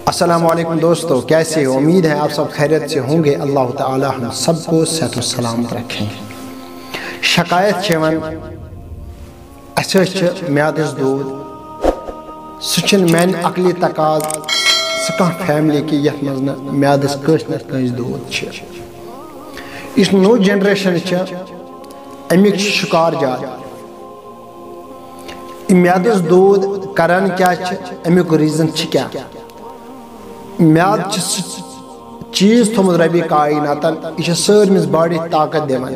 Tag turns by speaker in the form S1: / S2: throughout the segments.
S1: अस्सलामुअलैकुम दोस्तों, कैसे हो? उम्मीद है आप सब खैरियत से होंगे। अल्लाह ताला हम सबको सेहत व सलामत रखें। शिकायत म्यादस दूध सह मान अकली तकाज सह फैमिली की यथ मज म्यादस कस दूध। इस नो जनरेशन अमिक शिकार ज्यादा। म्यादस दूध करान क्या अमुक रीजन क्या? म्याद चीज थोमुत रबी कायनातन यह सारमिस बॉडी ताकत दिवान।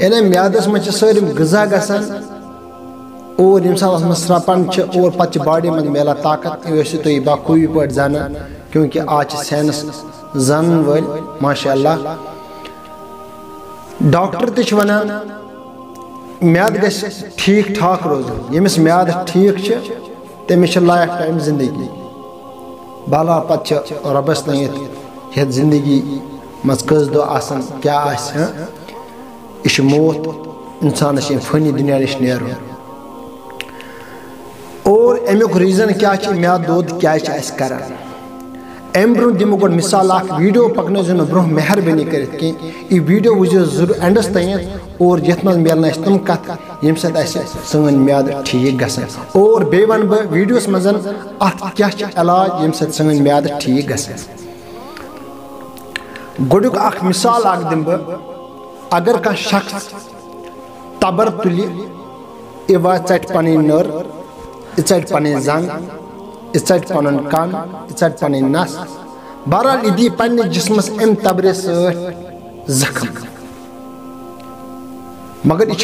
S1: यानी म्यादस मज सारिम गजा गसान और यम सात मज स्रपन और पे बॉडी मज मिला ताकत। तुम बखूबी पे जाना क्योंकि आज साइंस जान वल माशाअल्लाह। डॉक्टर तक वनान म्याद गस ठीक ठाक रोजन। यमिस म्याद ठीक तमिस लाइफ टाइम जिंदगी बाला पे रबस तथ जिंदगी मज कस दो आसन क्या यह मौत इंसान फनी दुनिया नश नीर। और अमुक रीजन क्या म्याद दूध क्या कर। अम ब्रो दिमो गो मिसाल वीडियो पकन ब्रो मेहरबानी कर वीडियो वुजो जरूर एंडस तक और ये मिलन तम कत यम सन म्याद ठीक गसान। और बे वन बह वीडियोस मज अत क्या इलाज यम सन म्याद ठीक गसान। गोडुक अख मिसाल दिम बह। अगर कह शख्स तबर तुल वा चट पन नर चट पन जंग चट पन कन चट पन नस बहरहाल यह दी पन्ने जिस्मस अम तबरे जख्म। मगर यह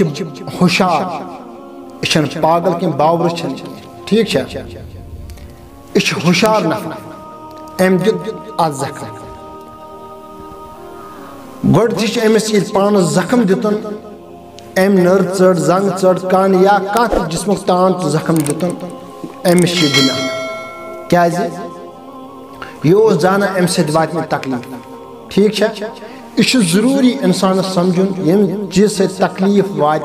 S1: होशार यह पागल कि बावर ठीक यह होशार नफर अम दित जख्म। गोड अमिस पान जख्म दितन अम नर चढ़ जंग चढ़ कान या कत जिस्मुक तान तो जख्म दितन अमिस गुनाह। क्या यह जाना अम सत तकलीफ ठीक यह जरूरी इंसान समझुन यम चीज से तकलीफ वात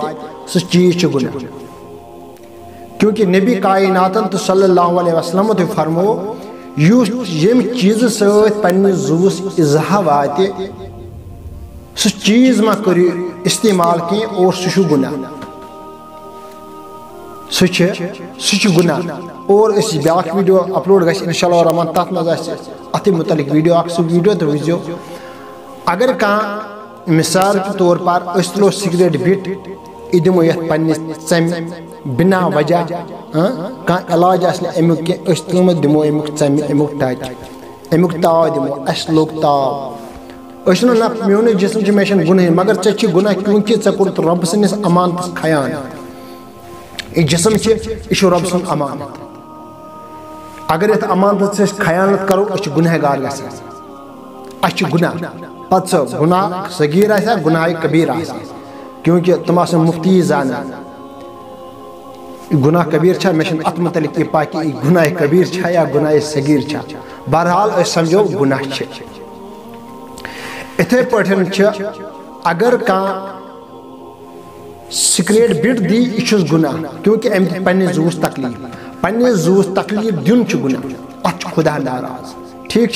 S1: सह चीज गुनाह। क्योंकि नबी कायनातन तो सल्लल्लाहु अलैहि वसल्लम तो फरमो यम चीज सत पन्ने जुवस इज़ा वात सह चीज मा करो इस्तेमाल कह और सह गुनाह सह गुनाह। और ब्या वीडियो अपलोड ग इंशाअल्लाह रहमान तथ मज अत मुतलिक वीडियो सह वीडियो तो वो। अगर कह मिसाल के तौर पर तुलो सिगरेट बिट यह दिमो ये पन्ने बिना वजह कह इलाज अमुक कह दिमो अमुक अमुक टच अमुक ताव दिमो अस लोग ताव ना मोन जिसम मे गुनाह। मगर ऐ गुनाह क्योंकि ऐ कोर रब सस अमानत खयान। यह जिसम यह रब सुन अमानत। अगर ये अमानत से खयानत करो गुनहगार गु गुनाह पे गुनाह सगीर गुनाह कबीर। क्योंकि तुम मुफ्ती जाना गुनाह कबीर मे अत मुतलिक यह पा कि गुनाह कबीर या गुनाह सगीर। बहरहाल समझो गुनाह। इथे पे अगर कह सिगरेट बिट दी यह गुनाह क्योंकि अम पे जूस तकलीफ पन्ने जूस तकलीफ दिन गुनाह अत खुदा नाराज ठीक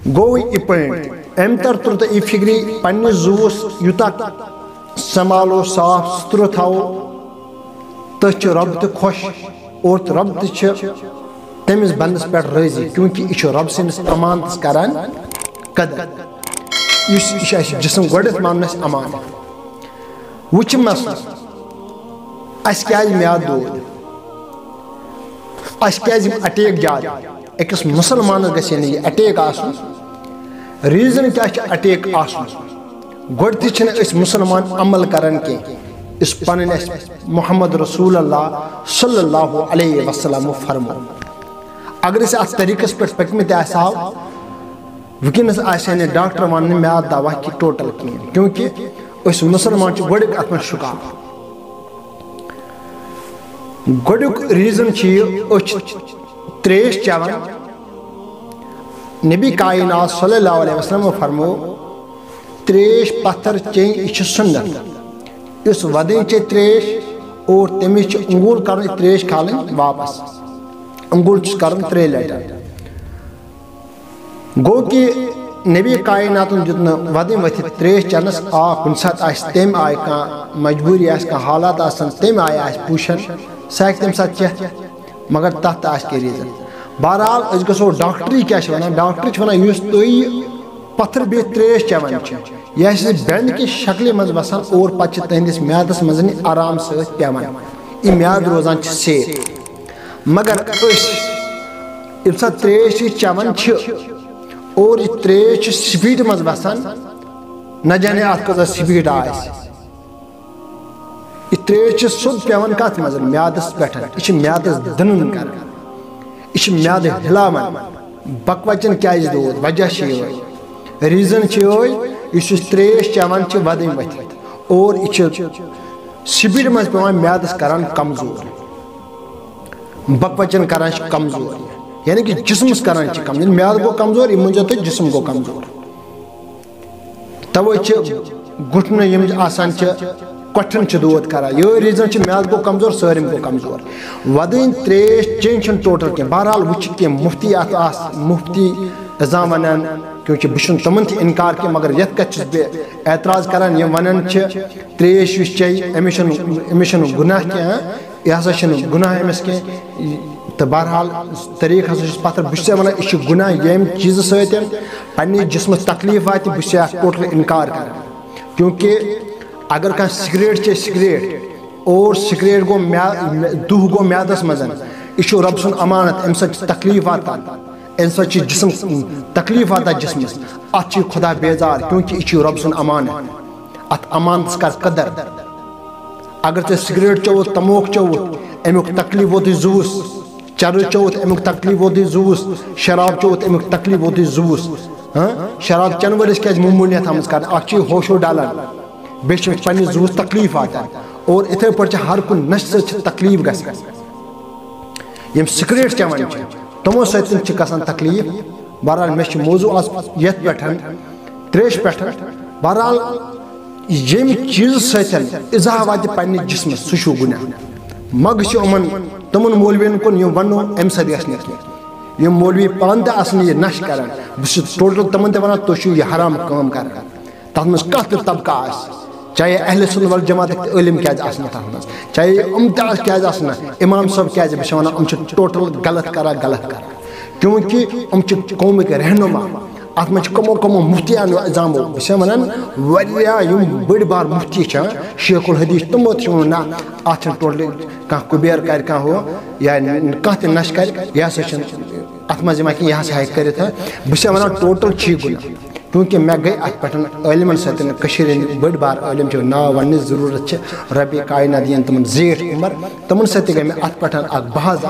S1: गो यह पॉइंट अम तर तुर तो यह फिक्री पन्ने जूस यूता संभालो साफ सुथरो थो तथ रब तो खुश और रब तमिस बंदस पे राजी। क्योंकि यह रब सस अमानत करान कदर जिसम गोडत मान अमानत वुच मसल क्या म्याद दूध क्या अटैक ज्यादा अकिस मुसलमान गि अटैक रीजन क्या अटैक गोड तस मुसलमान अमल करान कह पन मोहम्मद रसूल अल्लाह सल्लल्लाहु अलैहि वसल्लम फरमो। अगर अत तरीकस पे पकमित वनस डॉक्टर वन म्याद दवा कि टोटल कह क्योंकि मुसलमान गोड अत शिकार। गोडुक रीजन त्रेश चवान। नबी कायनात सल्लल्लाहु अलैहि वसल्लम फरमो त्रेश पत्थर चे यह सुन्नत। इस वदन चे त्रेश और तमिस अंगूर कर त्रेश खाल वापस अंगूर कर 3 लट गो कि नबी कायनात दित वदम वथित त्रेश चनस आ कुन सात तम आय कह मजबूरी हालात तम आय पूछन सह तम सात चेत मगर तथ कह रीजन। बहरहाल अस गो डॉक्टरी क्या वन डॉक्टर वन तुम पत्थर बे त्रेश चवन यह बेंड कि शक्ल मज बसान और पे तुंदिस म्यादस मज आराम सवन यह म्याद रोजान सेफ। मगर यम सा त्रेश चवन और यह त्रेश स्पीड मज बसान न जाने अत कत स्पीड यह त्रेश सोद पेवन कत मज म्यादस पे यह म्यादस दन कर यह म्याद हिलावन बकवचन क्या दोद वजह रीजन इस त्रेश चवन वदम वथित और यह स्पीड मज पे म्यादस करान कमजोर बकवचन करान कमजोर यानी कि जिस्मस करान कमजोर म्याद गो कमजोर यह मुझे तो जिस्म गो कमजोर तवे घुटन यम आसान कठन दोद करान ये रीजन म्याद गो कमजोर सारिम गो कमजोर वदन त्रेश चेन टोटल कह। बहरहाल वो मुफ्ती मुफ्ती एजाम वन क्योंकि बह तमन इनकार कह मगर ये कत एतराज करान यम वन त्रेश चे अमिस गुनाह कह यह हसा गुनाह अमिस कह तो बहरहाल तरीक हसा पत्थर बह वन यह गुनाह यम चीज सन्न जिस्म तकलीफ वात बह टोटल इनकार कर क्योंकि अगर कह सिगरेट चे सिगरेट और सिगरेट गो दुह गो म्यादस मज यह रब सुन अमानत अम तकलीफ वातान अम जिस्म तकलीफ वाता जिस्मस अत खुदा बेजार क्योंकि यह रब सुन अमानत अत अमानत कर कदर। अगर ते सिगरेट चोत तमोक चोत अमुक तकलीफ वोत जुवस चर चोत अमुक तकलीफ वोत जुवस शराब चोत अमुक तकलीफ वोत जुवस शराब चन वलिस क्या ममूलियत हम कर अत होशो डालान बे पे जुवस तकलीफ वातान और इथे पे हर कुन नश तकलीफ गम सिगरेट चवन तमो सतन तकलीफ। बहरहाल मे मौजू आज ये पे त्रेश पे बहरहाल यम चीज सतन इजा वात पे जिस्म सह गुनाह मग यमन तमन मौलवियन कुन यम वनो अम सम मौलवी पान तह नश कर बह टोटल तमन वन तुम यह हराम काम कर तथ मज कह तबका चाहे अहले सुन्नत वल जमात इल्म क्या चाहे क्या इमाम सब क्या बह वन टोटल गलत कर क्योंकि कौमिक रहनुमा अत मे कमो कमो मुफ्तियान इजामो बह वन बड़ बार मुफ्ती शेखुल हदीस तमो ना अत टोटल कह कुबेर कर कह हो या कह नश कर यह हसा अत मज यह हसा कर बह वन टोटल गुना क्योंकि मे गई अत पे इलमन सतन बड़ बार इलम नाव वन जरूरत रबी कायनात दिन तमन जेठ उमर तमन सत गई मे अत पे बहज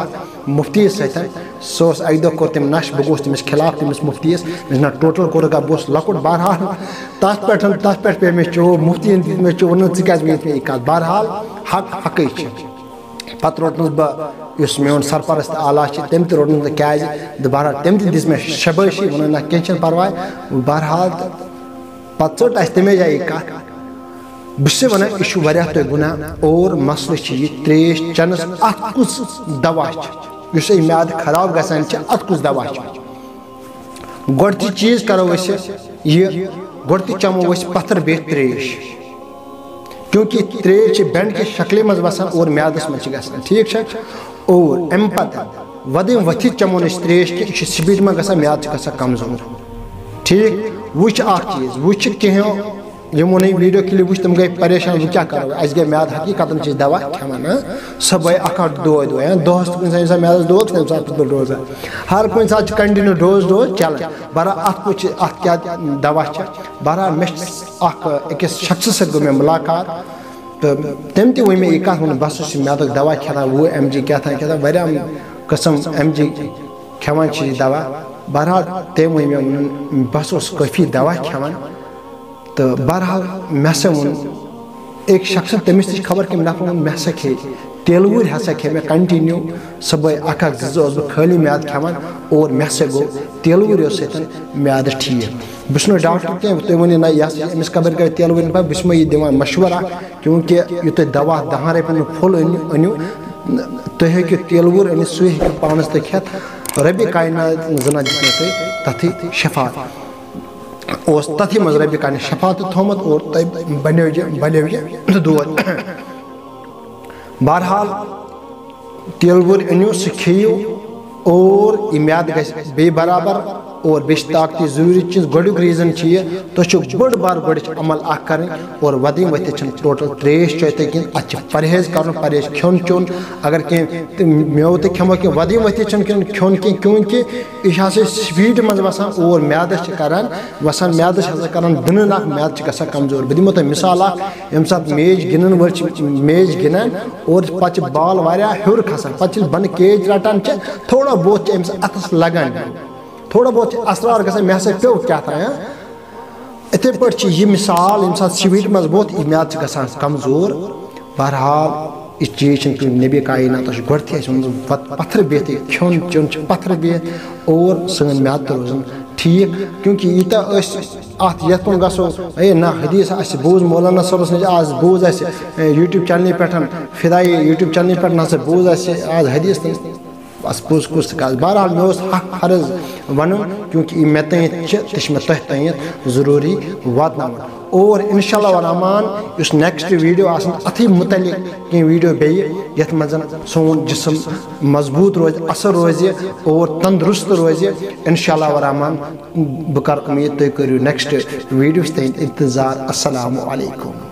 S1: मुफ्ती सतन सह अक दह कोर तम नश बह गोस तमिस खिलाफ तमिस मुफ्तीस ना टोटल कोर बह लकुट। बहरहाल तथ पे पे मे मुफ्ती मे वन क्या मे कत बहरहाल हक हक पत रोटनस बह मोन सरपरस्त आला तम रोटन क्या बहरहाल तम दिस मे शबाशी वन ना कह परवाह। बहरहाल पे चट तमे जाए कत बह वन यह तुम गुनाह और मसल यह त्रेश चनस अत कुस दवा म्याद खराब गसान अत कुस दवा गोडती चीज करो यह गोडती चमो पत्थर बे त्रेश क्योंकि त्रेश बेंड के शक्ल मज बसान और म्यादस मज ग ठीक और अम पे वदम वथित चमो त्रेश कि स्पीड में ग म्याद ग कमजोर ठीक वो चीज वो कहो यमो नहीं वीडियो क्लिप वो तुम गई परेशान वो क्या करो अस गई म्याद हकीकत दवा खेवान सब गई अख दो दोहस कुछ म्यादस दोद तम सात रोजा हर कुछ सात कंटिन्यू डोज चलान। बहरहाल अत क्या दवा बहरहाल मे अकिस शख्स सत गो मे मुलाकात तो तम वन मे यह कत बस म्याद दवा खेना 20 mg क्या वारिया कस्म mg खेवान दवा। बहरहाल तम वन मे बस काफ़ी दवा खेवान तो बहरहाल मे वो एक शख्स तमिस नी खबर कि नफर वो मे खे तेलुर हसा खे मे कंटिन्यू सब अख बह खाली म्याद खेवान और मे गो तेलुर सतन म्याद ठीक बह डॉक्टर कह तुम वन ना यह अमिस कबर कर तेलुर बह यह दिवान मशवरा क्योंकि यह तुम दवा 10 रुपये फुल अनु तुम हेकि तेलुर अनित सह पानस तक खेत रबी कायनात जना दित तुम तथी शफा उस तथी मज रबी कान शफा थोमत और बनो यह दोद। बहरहाल तेल वुर अनियो सह खेयू और यह म्याद गई बराबर और बेश ताकती जरूरी चीज गोडुक रीजन तुम बड़ बार गोच अमल कर और वदम वथ टोटल त्रेश चेते कि अत परहेज कर परहेज खोन चोन अगर कह मेव तो खमो कि वदम वथ खोन कह क्योंकि यह स्पीड मज वसान और म्यादस करान वसान म्यादस कर दिन म्याद ग कमजोर। बह दिमो तुम मिसाल यम सात मेज गिनन वल मेज गिनान और पे बाल वारिया हूर खसान पे बन केज रटान थोड़ा बहुत अम्स अथस लगान थोड़ा बहुत असरार गसान मे पे क्या था इथे पे यह मिसाल यम सात स्पीड मज बहुत यह म्याद गसान कमजोर। बहरहाल यह चीज नबी कायनात गोथी पत्थर बिहत खोन चोन पत्थर बिहत और सन म्याद तो रोजान ठीक क्योंकि यूत अत ये गो ना हदीस बूज मौलाना सबस नश आज बूज यूट्यूब चैनल पे फिदाई यूट्यूब चैनल पे ना बूज आज हदीस बस पुज कुछ कह। बहरहाल मे हक फर्ज वन क्योंकि मे तथ मे तह तथ जरूरी वात और इंशाअल्लाह रहमान इस नेक्स्ट वीडियो अथी मुतलिक कह वीडियो बे ये सोन जिस्म मजबूत रोज असर रोज और तंदुरुस्त रोज इंशाअल्लाह रहमान बह कर उम्मीद तुम करो नेक्स्ट वीडियो तक इंतजार। अस्सलामु अलैकुम।